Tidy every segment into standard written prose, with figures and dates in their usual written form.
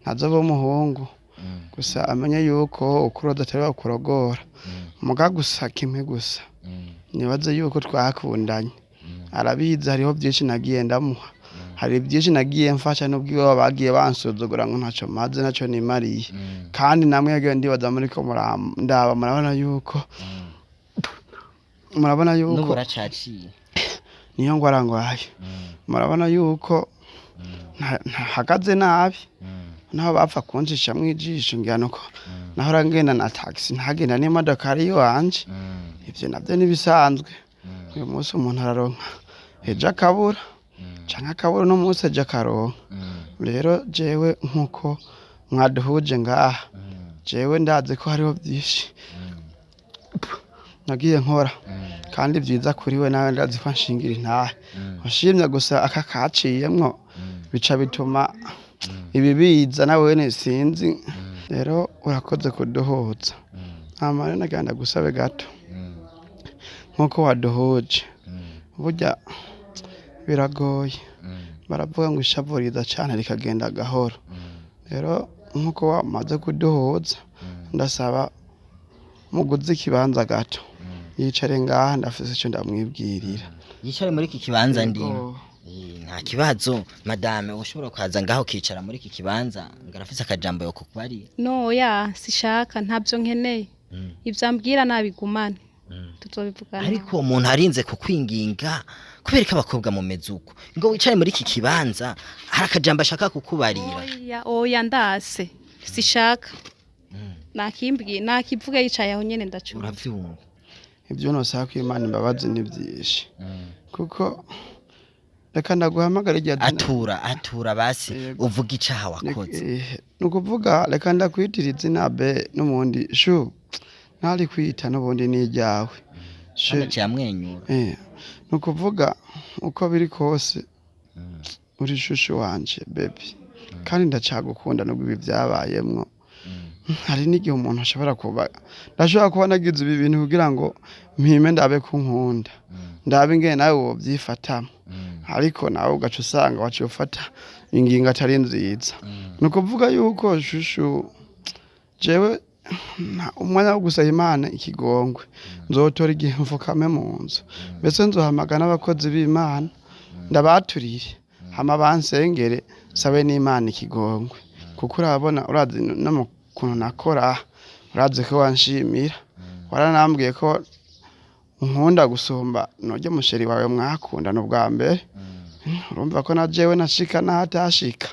ntazoba umuhungu gusa amenye yuko ukuroda atari wakurogora muga gusa kimwe gusa nibaze yuko twakundanye arabizi hariho byinshi nagiye ndamuha hari byinshi nagiye mfasha n'ubwo bagiye bansuzugura ngo ntaco maze naco nimariye kandi namwe yagiye ndibaza muri ko ndaba murabona yuko n'ubura caciye niyo ngwarangwaye murabona yuko hagaze nabi naho bapfa kunjisha mwijisho ngiyano ko naho rangenda na taxi ntagenda n'imodoka ari wanje ivyo navyo nibisanzwe uyu munsi umuntu araronka ejo akabura canke akabura no munsi ejo akaronka rero jewe nkuko mwaduhuje ngaha jewe ndazi ko hariho byinshi nagiye nkora kandi byiza kuri we nawe ndazi ko nshingira intahe washimye gusa aka kaciyemwo bica bituma ibi biza nawe sinzi rero urakoze kuduhuza amara naganda gusabe gato nkuko waduhuje burya biragoye baravuga ngo ishavuriza cyane rikagenda gahoro rero nkuko wamaze kuduhuza ndasaba muguze ikibanza gato yicare ngaha ndafise icyo ndamwibwirira yicare muri iki kibanza ndimo nta kibazo madame ushobora kwaza ngaho kicara muri iki kibanza ngarafise akajambo yo kukubarira no ya sishaka ntabyo nkeneye ivyo ambwira nabigumane tuzobivugana ariko umuntu arinze kukwinginga kubera ko abakobwa mu mezuko ngo wicare muri iki kibanza hari akajambo ashaka kukubarira oya ndase sishaka nakimbwiye nakivuga yicaye aho nyene ndacura uravyumva ibyo nosaba ko Imana imbabazi nibyinshi kuko reka ndaguhamagara igihe atura basi uvuga icaha wakoze nukuvuga reka ndakwitira izina be n'umundi shu ntari kwita n'ubundi n'ijyawe cyamwenyura nukuvuga uko biri kose uri shushu wanje baby kandi ndacagukunda nubwo ibi byabayemwo hari n'igihe umuntu ashobora kuba nagize ibi bintu kugira ngo mpime ndabe kunkunda ndabe ingene nawe wobyifatamo ariko nawe ugaca usanga waciye ufata ingingo atari nziza ni ukuvuga yuko shushu jewe umwanya wo gusaba Imana ikigongwe nzotora igihe mfukame mu nzu mbese nzohamagana n'abakozi b'Imana ndabaturire hama bansengere sabe n'Imana ikigongwe kuko urabona urazi n'ukuntu nakora urazi ko wanshimira waranambwiye ko nkunda gusumba noje musheri wawe mwakunda n'ubwa mbere urumva ko na jewe nashika nahatashika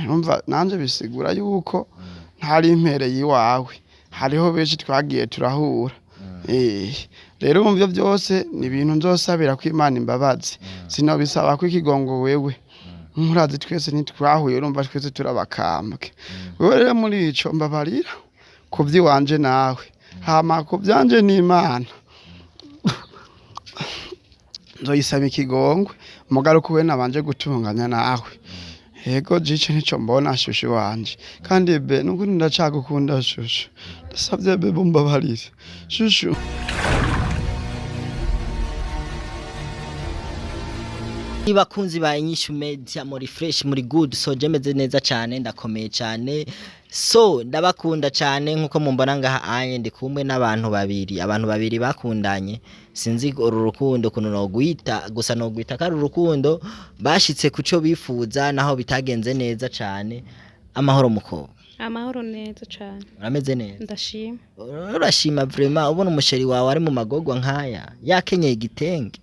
urumva nanje bisigura yuko ntari impereye iwawe hariho benshi twagiye turahura rero mu byo byose ni ibintu nzosabira ko Imana imbabazi sinobisaba ko ikigongo wewe murazi twese ntitwahuye urumva twese turabakambwe wewe rero muri ico mbabarira kubyiwanje nawe hama kubyanje n'Imana nzoyisaba ikigongwe mugaruka we nabanje gutunganya nawe yego jice nico mbona shushu wanje kandi be nukuri ndacagukunda shushu ndasabye be bumbabarire shushu Ibakunzi ba Inyishu Media muri fresh muri good so jemeze neza cyane ndakomeye cyane so ndabakunda cyane nkuko mumbona ngaha anye ndi kumwe n'abantu babiri bakundanye sinzi uru rukundo kuno no guita gusa no guita kari urukundo bashitse kuco bifuza naho bitagenze neza cyane amahoro muko amahoro neza cyane urameze neza ndashima urashima vraiment ubona umusheri wawe ari mu magogwa nkaya yakenyeye igitenge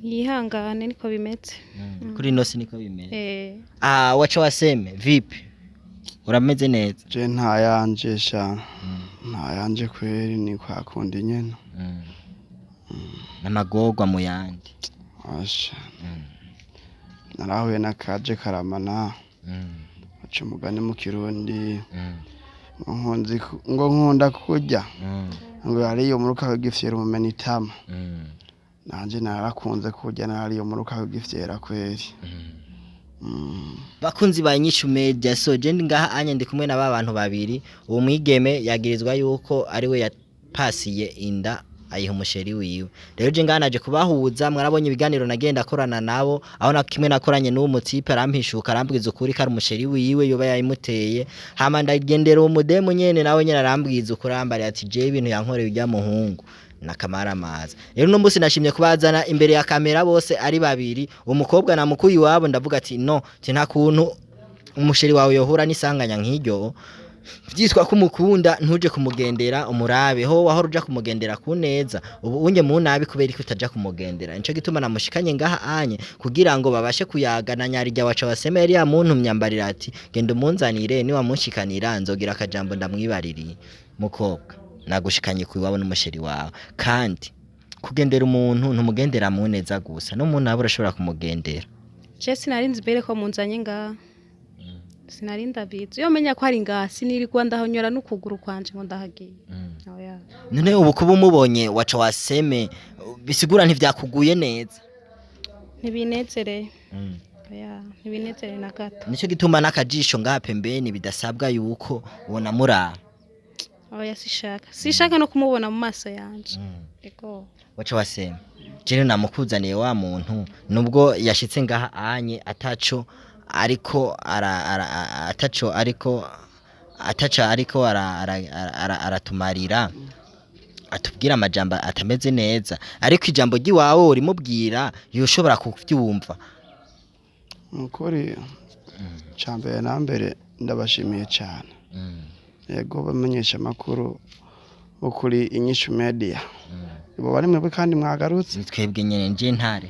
yihangane niko bimeze kuri nosi niko bimeze wacha waseme vipi urameze neza je ntayanje sha ntayanje kweri ni kwakundi nyene namagogwa mu yandi asha narahuye nakaje karamana aca umugani mu kirundi ngo nkunda kurya ngo hariyo muruka w'igifyera umumena itama nanje narakunze kurya nariyo muruka w'igifyera kweri bakunzi ba Inyishu Media so je ngaha anye ndi kumwe na babantu babiri uwo mwigeme yagirizwa yuko ari we yapasiye inda ayiha umusheri wiwe rero je nganaje kubahuza mwarabonye ibiganiro nagenda akorana nabo aho na kimwe nakoranye n'uwo mutipe arampishuka arambwiza ukuri kari umusheri wiwe yoba yayimuteye hama ndagendera uwo mudemu nyene nawe nyene arambwiza ukuri arambari ati je ibintu yankoreye ujya muhungu nakamara amazi rero no musi nashimye kubazana imbere ya kamera bose ari babiri umukobwa na mukuyi wabo ndavuga ati no nta kuntu umusheri wawe yohura n'isanganya nk'iryo vyitwa kumukunda ntuje kumugendera umurabe ho wahora uja kumugendera ku neza ubu unye mu nabi kubera ko utaja kumugendera nico gituma namushikanye ngaha anye kugira ngo babashe kuyagana nyari rya waca wasemeri ya muntu myambarira ati genda umunzanire ni wamushikanira nzogira akajambo ndamwibaririye mukobwa nagushikanye kuiwabo n'umusheri wawe kandi kugendera umuntu ntumugendera mu neza gusa no mu nabi urashobora kumugendera je sinarinzi bere ko munzanye ngaha sinarinda bizi yo menya ko ari ngasi nirirwa ndahonyora n'ukuguru kwanje ngo ndahagiye oya none ubu kuba umubonye waca waseme bisigura ntivyakuguye neza ntibinezere oya ntibinezere na gato nico gituma nakajisho ngaha pembeni bidasabwa yuko ubona murara oya sishaka no kumubona mu maso yanje ego waca waseme je namukuzaniye wa muntu nubwo yashitse ngaha anye ataco ariko aratumarira atubwira amajambo atameze neza ariko ijambo giwawe urimubwira yoshobora kuvyumva mukuri cyambere nambere ndabashimiye cyane yego bamenyesha makuru ukuri inyishu media ibo bari mwebwe kandi mwagarutse twebwe nyene nje ntare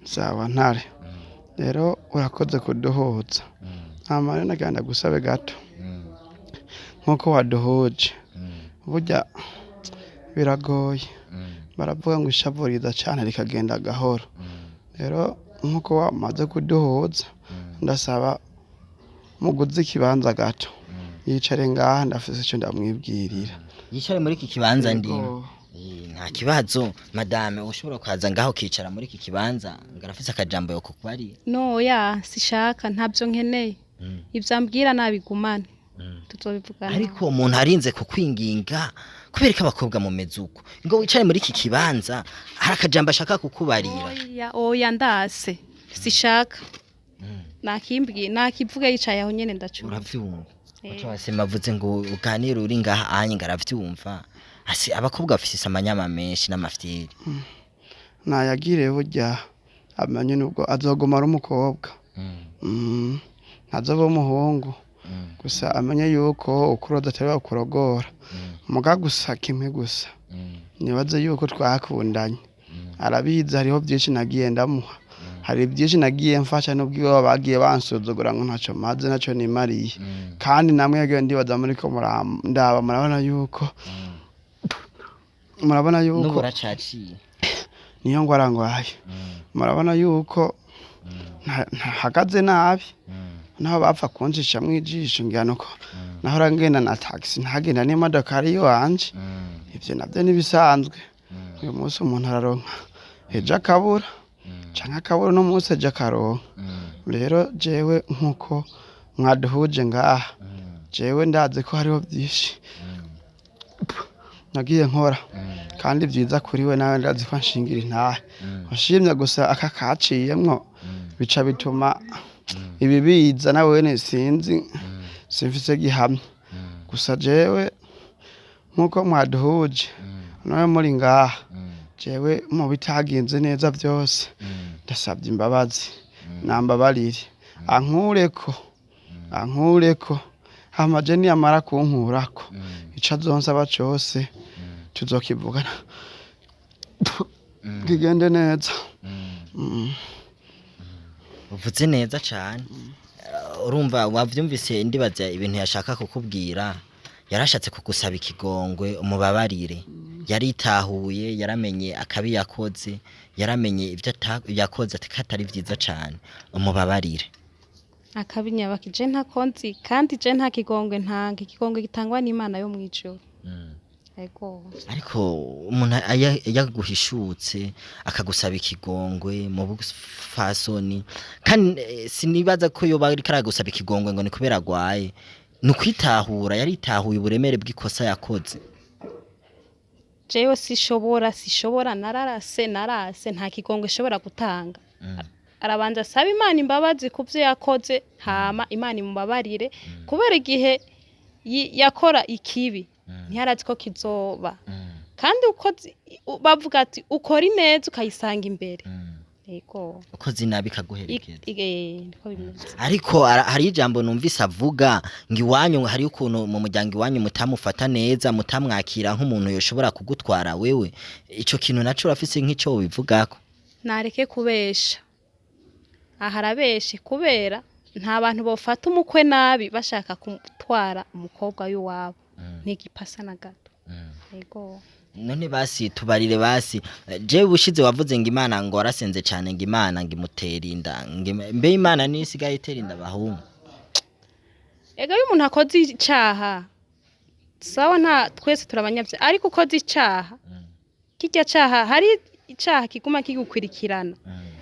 sawa ntare rero urakoze kuduhuza amara naganda gusabe gato nkuko waduhuje burya biragoye baravuga ngo ishavuriza cyane rikagenda gahoro rero nkuko wamaze kuduhuza ndasaba muguze ikibanza gato yicare ngaha ndafise icyo ndamwibwirira yicare muri iki kibanza ndimo nta kibazo madame ushobora kwaza ngaho kicara muri iki kibanza ngarafise akajambo yo kukwari no ya sishaka ntabyo nkeneye ivyambwira nabigumane tutobivugana ariko umuntu arinze kukwinginga kubera ko abakobwa mu mezuko ngo wicare muri iki kibanza hari akajambo ashaka kukubarira oya ndase sishaka nakivuga yicaye aho nyene ndacura uravyumva wacha wasema vuze ngo uganire uri ngaha anye ngaravyumva asi abakobwa bafise amanyama menshi n'amafyiri nayagire burya amanye nubwo azogomara umukobwa ntazoba umuhungu gusa amenye yuko ukuroza atari wakurogora muga gusa kimwe gusa nibaze yuko twakundanye arabizi hariho byinshi nagiye ndamuha hari byinshi nagiye mfasha n'ubwo bagiye bansuzugura ngo ntaco maze naco nimariye kandi namwe yagiye ndibaza muri ko ndaba murabona yuko nuko racaciye niyo ngo arangwaye murabona yuko hagaze nabi naho bapfa kuncisha mwijisho ngano ko naho rangenda na taxi ntagenda n'imodoka ari yo wanje ivyo navyo nibisanzwe uyu munsi umuntu araronka ejo akabura canke akabura no munsi ejo akaronka rero jewe nkuko mwaduhuje ngaha jewe ndazi ko hariho byinshi nagiye nkora kandi byiza kuri we nawe ndazi ko nshingira intahe washimye gusa aka kaciyemwo bica bituma ibi biza nawe wene sinzi simfise gihamya gusa jewe nkuko mwaduhuje nawe muri ngaha jewe mu bitagenze neza byose ndasabye imbabazi nambabarire ankureko hamaje niyamara kunkurako ico azonsaba cose tuzokivugana kigende neza uvuze neza cyane urumva wavyumvise ndibaza ibintu yashaka kukubwira yarashatse kugusaba ikigongwe umubabarire yaritahuye yaramenye akabi yakoze yaramenye ivyo yakoze atari vyiza cyane umubabarire akabinyabakije nta konzi kandi je nta kigongwe ntanga ikigongwe gitangwa n'Imana yo mwijuru ariko umuntu yaguhishutse akagusaba ikigongwe mu bufasoni kandi sinibaza ko yoba ari karagusaba ikigongwe ngo ni kubera agwaye nukwitahura yaritahuye uburemere bw'ikosa yakoze jewe sishobora narase nta kigongwe ishobora gutanga arabanza asaba Imana imbabazi kuvyo yakoze hama Imana imubabarire kubera igihe yakora ikibi ntiyarazi ko kizoba kandi bavuga ati ukora ineza ukayisanga imbere yego ukoze nabi kaguherekeza niko bimeze ariko hari ijambo numvise avuga ngo iwanyu hari ukuntu mu muryango iwanyu mutamufata neza mutamwakira nk'umuntu yoshobora kugutwara wewe ico kintu naco urafise nk'ico bivugako nareke kubesha aharabeshe kubera nta bantu bofata umukwe nabi bashaka kumutwara umukobwa w'iwabo ntigipasa na gato yego none basi tubarire basi je bushize wavuze ngo Imana ngo warasenze cyane ngo Imana ngo imutera inda mbe Imana ni isigaye itera inda bahungu ega iyo umuntu akoze icaha sawa nta twese turabanyavye ariko ukoze icaha kijya caha hari icaha kiguma kigukwirikirana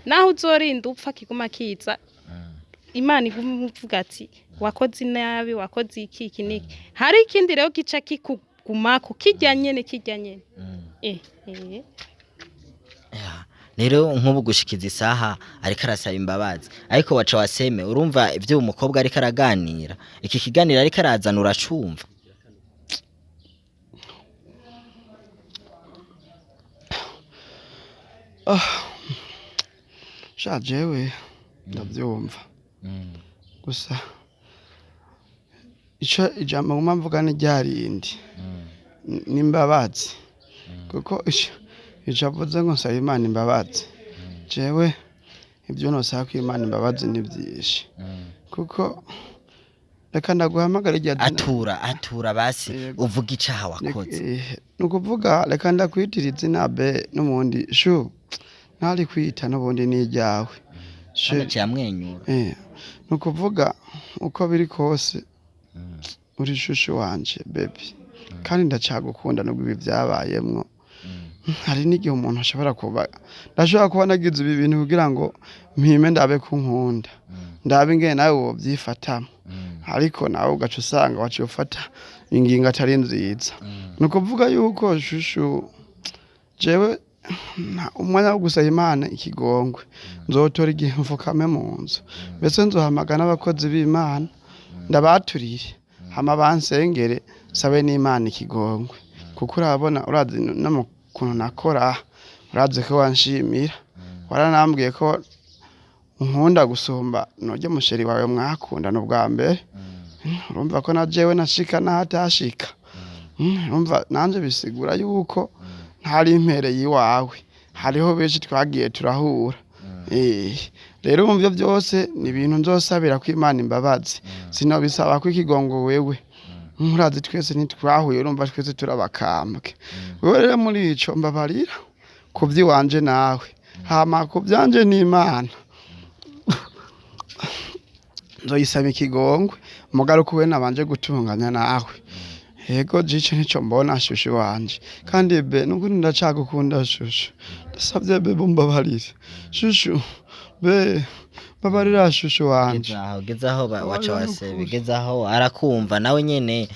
naho uzorinda upfa kiguma kiza Imana ivuga ati wakoze nabi wakoze iki niki hari ikindi rero gica kikugumako kijya nyene rero nk'ubu gushikiza isaha ariko arasaba imbabazi ariko waca waseme urumva ivyo umukobwa ariko araganira iki kiganiro ariko arazana uracumva jewe ndavyumva gusa ico ijambo nguma mvuga ni ryarindi nimbabazi kuko ico avuze ngo nsaba Imana imbabazi jewe ibyo nosaba ko Imana imbabazi ni byinshi kuko reka ndaguhamagara irya atura basi uvuga icaha wakoze nukuvuga reka ndakwitira izina be n'umundi ntari kwita n'ubundi ni iryawe cyamwenyura nukuvuga uko biri kose uri shushu wanje baby kandi ndacagukunda nubwo ibi byabayemwo hari n'igihe umuntu ashobora kuba nagize ibi bintu kugira ngo mpime ndabe kunkunda ndabe ingene nawe wobyifatamo ariko nawe ugaca usanga waciye ufata ingingo atari nziza nukuvuga yuko shushu jewe umwanya wo gusaba Imana ikigongwe nzotora igihe mfukame mu nzu mbese nzohamagana abakozi b'Imana ndabaturire hama bansengere sabe n'Imana ikigongwe kuko urabona urazi n'amukuntu nakora urazi ko wanshimira waranambwiye ko unkunda gusumba noje musheri wawe mwakundana ubwa mbere urumva ko na jewe nashika nahatashika urumva nanje bisigura yuko ntari impere yiwawe hariho benshi twagiye turahura rero mu byo byose ni ibintu nzosabira ko Imana imbabazi sinobisaba ko ikigongo wewe murazi twese ntitwahuye urumva twese turabakambwe wewe rero muri ico mbabarira kubyiwanje nawe hama kubyanje n'Imana nzoyisaba ikigongwe mugaruko we nabanje gutunganya nawe yego jice nico mbona shushu wanje kandi be nukuri ndacagukunda shushu ndasabye be bumbabarire shushu be babarira shushu wanje gezaho waca wasebe gezaho arakumva nawe nyene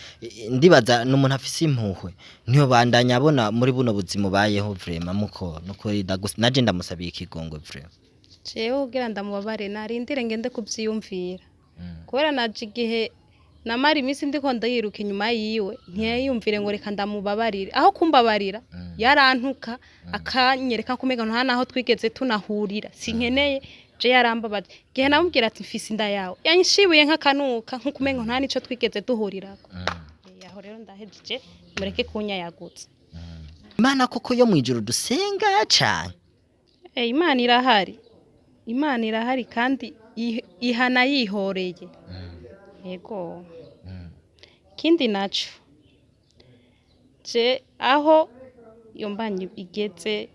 ndibaza n'umuntu afise impuhwe niyo bandanya abona muri buno buzima bayeho vraiment muko nukuri naje ndamusabiye ikigongwe vraiment jewe ugira ndamubabare narindire ngende kuvyiyumvira kubera naje igihe namara imisi ndiko ndayiruka inyuma yiwe ntiyayumvire ngo reka ndamubabarire aho kumbabarira yarantuka akanyereka kumega nta naho twigeze tunahurira sinkeneye je yarambabaje gihe namubwira ati mfise inda yawe yanshibuye nk'akanuka nkukumenga nta nico twigeze duhurirako yaho rero ndahejeje mureke kunya yagutse Imana koko yo mwijuru dusenga cyane Imana irahari kandi ihana yihoreye yego kindi naco je aho yombanye igeze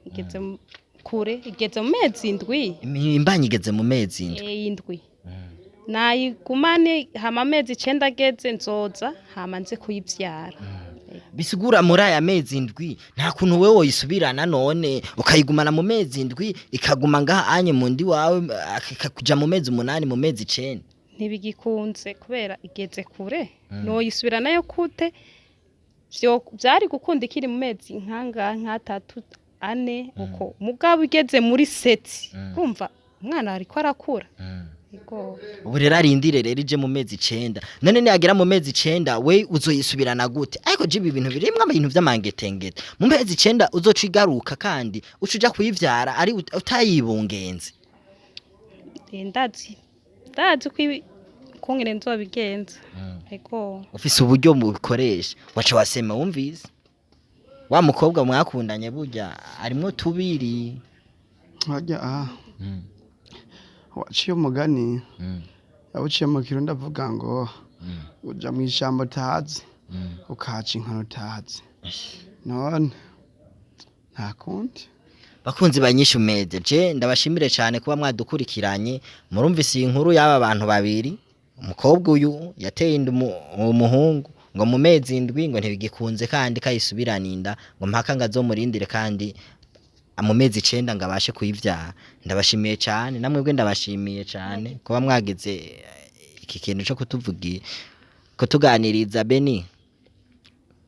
kure igeze mu mezi indwi imbanye igeze mu mezi indwi nayigumane hama mezi 9 ageze nzoza hama nze kuyivyara bisigura muri aya mezi indwi nta kuntu wewe woyisubirana none ukayigumana mu mezi indwi ikaguma ngaha anye mu ndi wawe akakuja mu mezi 8 mu mezi 9 ntibigikunze kubera igeze kure no yisubira nayo kute byari gukunda ikiri mu mezi nk'atatu ane uko mugabo igeze muri seti kumva umwana ariko arakura ubu rero arindire rero ije mu mezi 9 none niyagera mu mezi 9 we uzoyisubirana gute ariko jibi ibintu birimwe ibintu vy'amangetengete mu mezi 9 uzoca igaruka kandi ucuja kuyivyara ari utayibungenze ndazi kongere nzobigenza ariko ufise uburyo mu bikoresha waca wasema wumvise wa mukobwa mwakundanye burya arimo tubiri hajya waciye umugani yawuciye mu kirundi avuga ngo uja mu ishyamba utazi ukaca inkono utazi none nta kundi bakunzi banyishu media je ndabashimire cyane kuba mwadukurikiranye murumvise inkuru y'aba bantu babiri umukobwa uyu yateye inda umuhungu ngo mu mezi 7 ngo ntibigikunze kandi kayisubiraninda ngo mpaka ngazomurindire kandi mu mezi 9 ngabashe kuyivyara ndabashimiye cyane namwe bwe ndabashimiye cyane kuba mwageze iki kintu cyo kutuvugira kutuganiriza Beni